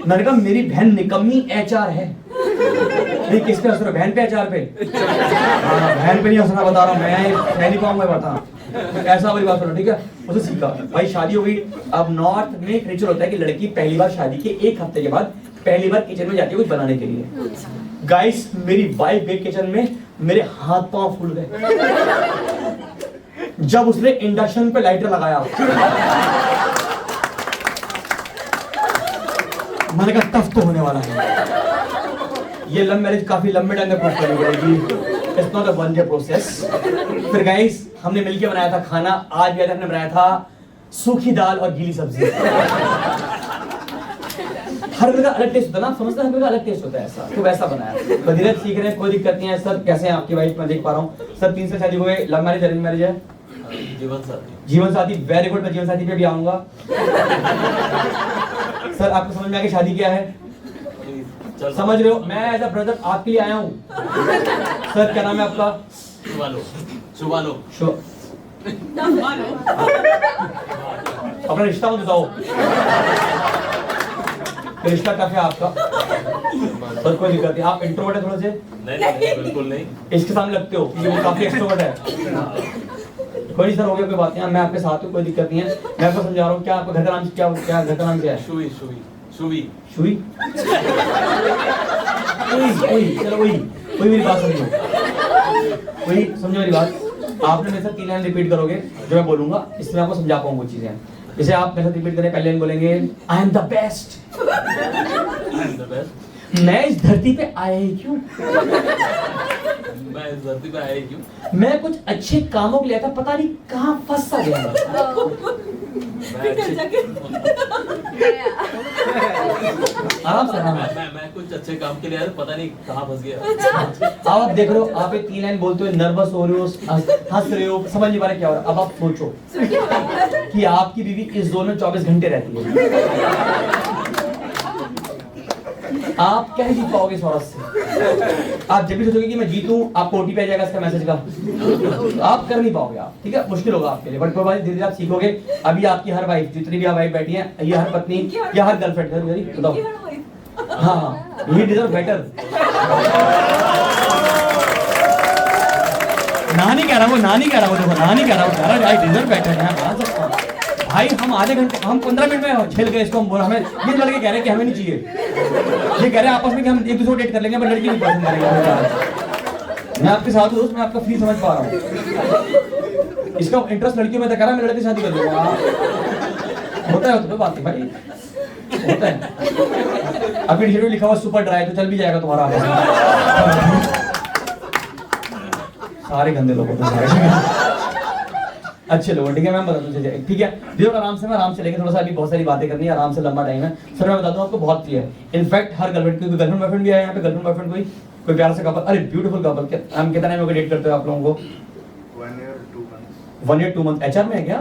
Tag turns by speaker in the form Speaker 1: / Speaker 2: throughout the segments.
Speaker 1: मैंने कहा मेरी बहन निकम्मी एचआर है। नहीं किस पे हंस रहे हो? बहन पे एचआर पे? हाँ बहन पे नहीं हंसना, बता रहा हूँ मैं नहीं पाऊंगा बता। ऐसा वाली बात सुनो ठीक है। उसे सीखा भाई, शादी हो गई। अब नॉर्थ में एक रिचुअल होता है कि लड़की पहली बार शादी के 1 हफ्ते के बाद पहली बार किचन में जाती है कुछ बनाने के लिए। गाइस मेरी वाइफ गई किचन में, मेरे हाथ पांव फूल गए जब उसने इंडक्शन पे लाइटर लगाया। मैंने कहा टफ तो होने वाला है ये, लव मैरिज काफी लंबे टाइम तक प्रूव करनी पड़ेगी, it's not a one day process. फिर गाइस हमने मिलके बनाया था खाना। आज भी हमने बनाया था सूखी दाल और गीली सब्जी। हर जगह अलग टेस्ट होता है ना, समझते हैं, हर जगह अलग टेस्ट होता है ऐसा, तो वैसा बनाया। बधीरज सीख रहे हैं, कोई दिक्कत नहीं है। सर कैसे हैं आपकी वाइफ? मैं देख पा रहा हूँ सर 3 साल शादी हुए, लव मैरिज अरेंज मैरिज है? जीवन साथी वेरी गुड, मैं जीवन साथी पे भी आऊंगा। सर आपको समझ में आ गया शादी क्या है? समझ रहे हो? मैं एज अ ब्रदर आपके लिए आया हूँ। सर क्या नाम है आपका?
Speaker 2: शुभालो।
Speaker 1: अपना रिश्ता मत बताओ, रिश्ता क्या है आपका? सर कोई दिक्कत नहीं, आप इंट्रोवर्ट है थोड़े से?
Speaker 2: नहीं बिल्कुल नहीं।
Speaker 1: इसके सामने लगते हो कि वो काफी एक्सट्रोवर्ट है। कोई नहीं सर, हो गया कोई बात नहीं, मैं आपके साथ हूँ, कोई दिक्कत नहीं है। मैं आपको समझा रहा हूँ। क्या आपका घर का नाम क्या घर का नाम क्या है?
Speaker 2: शुवी।
Speaker 1: चलो वही मेरी बात समझो, वही समझो मेरी बात। आपने मेरे साथ 3 लाइन रिपीट करोगे जो मैं बोलूंगा, इसमें आपको समझा पाऊंगा वो चीजें। जैसे आप मेरे साथ रिपीट करें, पहले लाइन बोलेंगे आई एम द बेस्ट। मैं इस धरती पे आया ही क्यों?
Speaker 2: मैं इस धरती पे आया ही क्यों?
Speaker 1: मैं कुछ अच्छे कामों के लिए था, पता नहीं कहाँ फंस सा गया। आराम से
Speaker 2: मैं कुछ अच्छे काम के लिए आया, पता नहीं कहाँ फंस गया।
Speaker 1: अब आप देख रहे हो, आप 3 लाइन बोलते हुए नर्वस हो रहे हो, हंस रहे हो, समझ नहीं पा रहे क्या हो रहा है। अब आप सोचो कि आपकी बीवी इस जोन में 24 घंटे रहती है, आप क्या जीत पाओगे इस औरत से? आप जब भी सोचोगे कि मैं जीतूं, आपको ओटीपी आ जाएगा इसका मैसेज का, आप कर नहीं पाओगे आप, ठीक है? मुश्किल होगा आपके लिए, बट कोई बात नहीं, धीरे धीरे आप सीखोगे। अभी आपकी हर वाइफ, जितनी भी वाइफ बैठी है, ये हर पत्नी या हर गर्लफ्रेंड, बताओ। हाँ ही डिजर्व बेटर। ना नहीं कह रहा वो, ना नहीं कह रहा वो, देखो ना नहीं कह रहा वो, आई डिजर्व बेटर है। हाँ सकता भाई, हम आधे घंटे, हम 15 मिनट में खेल गए इसको। हम बोला हमें, ये लड़के कह रहे हैं कि हमें नहीं चाहिए, ये कह रहे हैं आपस में कि हम एक दूसरे को डेट कर लेंगे, पर लड़की नहीं पसंद करेंगे। मैं आपके साथ हूँ, मैं आपका फील समझ पा रहा हूँ। इसका इंटरेस्ट लड़कियों में तो कह रहा मैं लड़के शादी कर लूंगा। होता है तो बात है भाई, होता है। अभी टी-शर्ट में लिखा हुआ सुपर ड्राई, तो चल भी जाएगा तुम्हारा। सारे गंदे लोगों को, अच्छे लोग, ठीक है? मैं बता दूं, ठीक है? धीरे आराम से, मैं आराम से लेके, थोड़ा सा अभी बहुत सारी बातें करनी है, आराम से, लंबा टाइम है। सर मैं बता दूं आपको, बहुत क्लियर। इनफैक्ट हर गर्लफ्रेंड, क्योंकि गर्लफ्रेंड बॉयफ्रेंड भी आया यहाँ पे, गर्लफ्रेंड बॉयफ्रेंड कोई प्यारा सा कपल, अरे ब्यूटीफुल कपल, हम कितना टाइम डेट करते हो आप लोगों को? 1 ईयर 2 मंथ। एचआर में है क्या?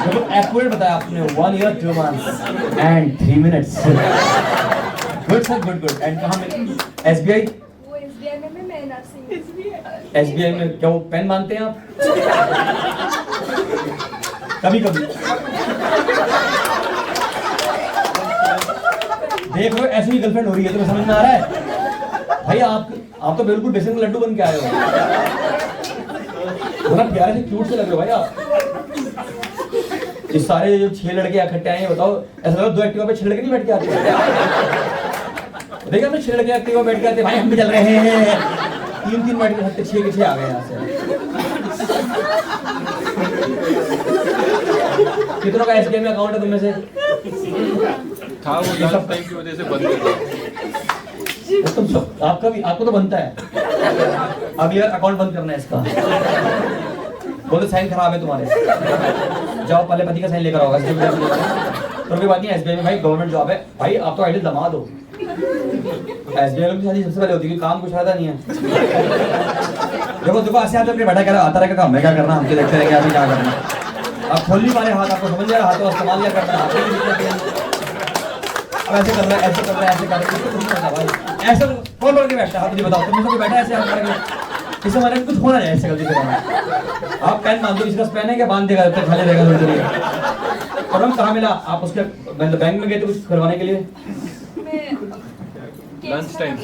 Speaker 1: देखो एक्यूरेट बताया आपने, 1 year 2 months and 3 minutes. Good sir, good. And कहाँ में? एसबीआई एसबीआई में क्या वो पेन मानते हैं आप? कभी कभी देख लो, ऐसी ही गर्लफ्रेंड हो रही है, तुम्हें समझ में आ रहा है? भाई आप तो बिल्कुल बेसन का लड्डू बन के आए हो, बड़ा प्यारे से क्यूट से लग रहे हो भाई आप। इस सारे जो 6 लड़के इकट्ठे आए हैं, बताओ ऐसा लगा 2 एक्टिवा पे 6 लड़के नहीं बैठ के आते? देखा तो 6 लड़के एक्टिवा बैठ के आते, भाई हम भी चल रहे हैं। 3 बैठ के हफ्ते 6 के 6 आ गए यहाँ से। कितनों का एसबीआई में अकाउंट है तुम में से?
Speaker 2: था वो लास्ट टाइम की वजह से बंद कर दिया।
Speaker 1: तुम सब, आपका भी, आपको तो बनता है अगली बार अकाउंट बंद करना है इसका। बोले साइन खराब है तुम्हारे, जाओ पहले पति का साइन लेकर आओगे। तो कोई बात नहीं, एसबीआई में भाई गवर्नमेंट जॉब है भाई, आप तो आइडियल दमाद हो। एसबीआई में शादी सबसे पहले होती है, काम कुछ फायदा नहीं है। देखो ऐसे अपने बैठा कर आता रहेगा, काम है क्या करना, हमके देखते रहेंगे अभी क्या करना। अब खोल नहीं पा रहे हाथ, आपको समझ जा रहा, हाथों इस्तेमाल क्या करना है। अब ऐसे कर रहा है, ऐसे कर रहा है, ऐसे कर रहा है, भाई ऐसे कौन बोल के बैठा है? हाथ नहीं बताओ, तुम सब बैठा है ऐसे हाथ करके, इसे हमारे कुछ होना है ऐसे गलती से आप पेन बांध दो, इसका पेन है क्या बांध देगा, तब खाली रहेगा थोड़ी देर। और हम कहाँ मिला आप उसके मतलब बैंक में गए थे कुछ करवाने के लिए?
Speaker 2: Lunch time.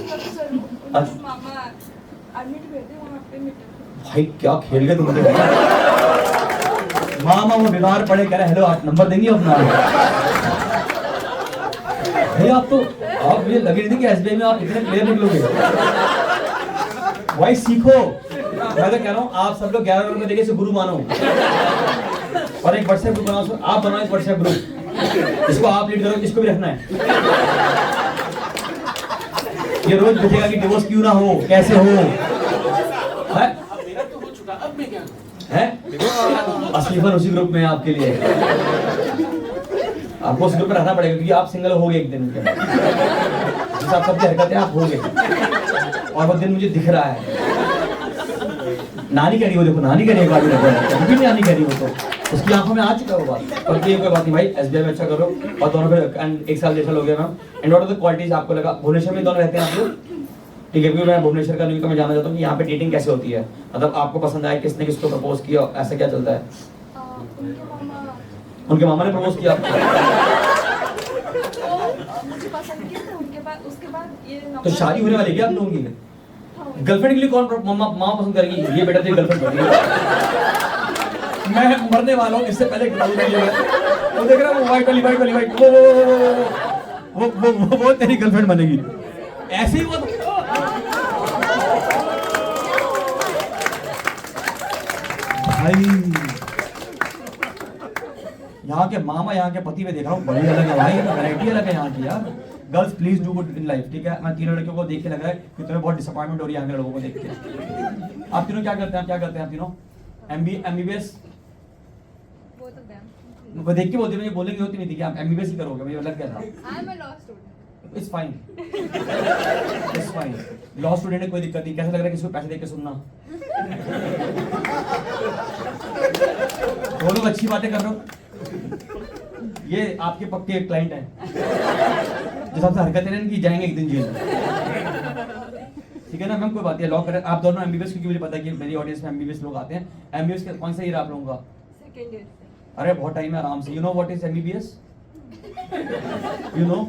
Speaker 3: मामा एडमिट हुए थे वहाँ पे मीटिंग।
Speaker 1: भाई क्या खेल गए तुम लोग। मामा वो बीमार पड़े कह रहे हेलो आप नंबर देंगे अपना? भाई आप तो आप मुझे लगे नहीं कि एसबीआई में आप इतने प्लेयर निकलोगे। भाई सीखो, मैं तो कह रहा हूँ आप सब लोग 11 में देखे इसे गुरु मानो और एक व्हाट्सएप ग्रुप बनाओ, आप बनाओ एक व्हाट्सएप ग्रुप, इसको आप लीड करो, इसको भी रखना है। ये रोज पूछेगा कि डिवोर्स क्यों ना हो, कैसे हो, है? असलीफन उसी ग्रुप में है आपके लिए। आपको उस ग्रुप में रहना पड़ेगा क्योंकि आप सिंगल हो गए एक दिन के बाद। जिस आप सबकी हरकतें आप हो गए और वो दिन मुझे दिख रहा है। नानी कह रही हो, देखो नानी कह रही है, नानी कह रही हो तो उसकी आंखों में आ चुका वो बात। पर ये कोई बात नहीं भाई, एसबीआई में अच्छा करो और दोनों पे एक साल 1.5 साल हो गया ma'am. And what are the qualities आपको लगा? भुवनेश्वर में दोनों रहते हैं आप लोग, ठीक है? क्योंकि मैं भुवनेश्वर का नहीं, तो मैं जानना चाहता हूँ कि यहाँ पे डेटिंग कैसे होती है, मतलब आपको पसंद आया, किसने किसको प्रपोज किया, ऐसा क्या चलता है? उनके मामा ने प्रपोज किया आपको?
Speaker 3: मुझे पसंद किया था, उनके बाद उसके बाद ये
Speaker 1: तो शादी होने वाली है क्या आप लोगों की? गर्लफ्रेंड के लिए कौन मामा पसंद करेगी? ये बेटा तेरी गर्लफ्रेंड बनेगी। मैं मरने वाला हूँ इससे पहले वो देख रहा हूँ वाइट वाली वो तेरी गर्लफ्रेंड बनेगी। ऐसे ही वो भाई यहाँ के मामा यहाँ के पति में देख रहा हूँ बड़ी अलग है भाई, वैरायटी अलग है यहाँ की यार। Girls please do good in life, ठीक है? मैं तीनों लड़कियों को देख के लग रहा है कि तुम्हें बहुत डिसअपॉइंटमेंट हो रही है यहाँ के लोगों को देख के। आप तीनों क्या करते हैं? क्या करते हैं आप तीनों? एमबीबीएस वो देख के बोलते मुझे बोलेंगे होती नहीं थी कि आप एमबीबीएस ही करोगे, मुझे लग गया था। It's fine, it's fine. Law student है, कोई दिक्कत नहीं। कैसा लग रहा है किसी को पैसे दे के सुनना? वो लोग अच्छी बातें कर रहे हो, ये आपके पक्के क्लाइंट हैं जो सबसे हरकतें इनकी जाएंगे एक दिन जेल में, ठीक है ना मैम? कोई बात नहीं, लॉ करें आप दोनों एमबीबीएस, क्योंकि मुझे पता है कि मेरी ऑडियंस में एमबीबीएस लोग आते हैं। एमबीबीएस के कौन सा ईयर आप लोगों का?
Speaker 3: Second year.
Speaker 1: अरे बहुत टाइम है, आराम से। You know what is MBBS? You know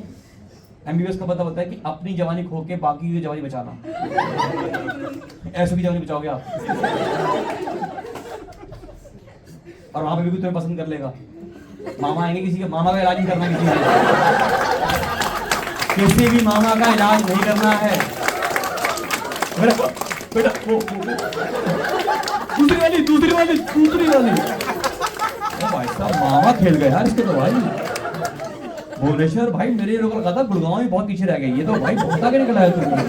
Speaker 1: MBBS का पता होता है कि अपनी जवानी खो के बाकी की जवानी बचाना। ऐसों की जवानी बचाओगे आप और वहां पे भी तुम्हें पसंद कर लेगा। मामा आएंगे, किसी के मामा का इलाज नहीं करना, किसी भी मामा का इलाज नहीं करना है। बेटा दूसरी वाली भाई साहब मामा खेल गए यार इसके तो भाई। भुवनेश्वर भाई मेरे लोगों का था गुड़गांव में बहुत पीछे रह गए, ये तो भाई बहुत आगे निकला है तुमने।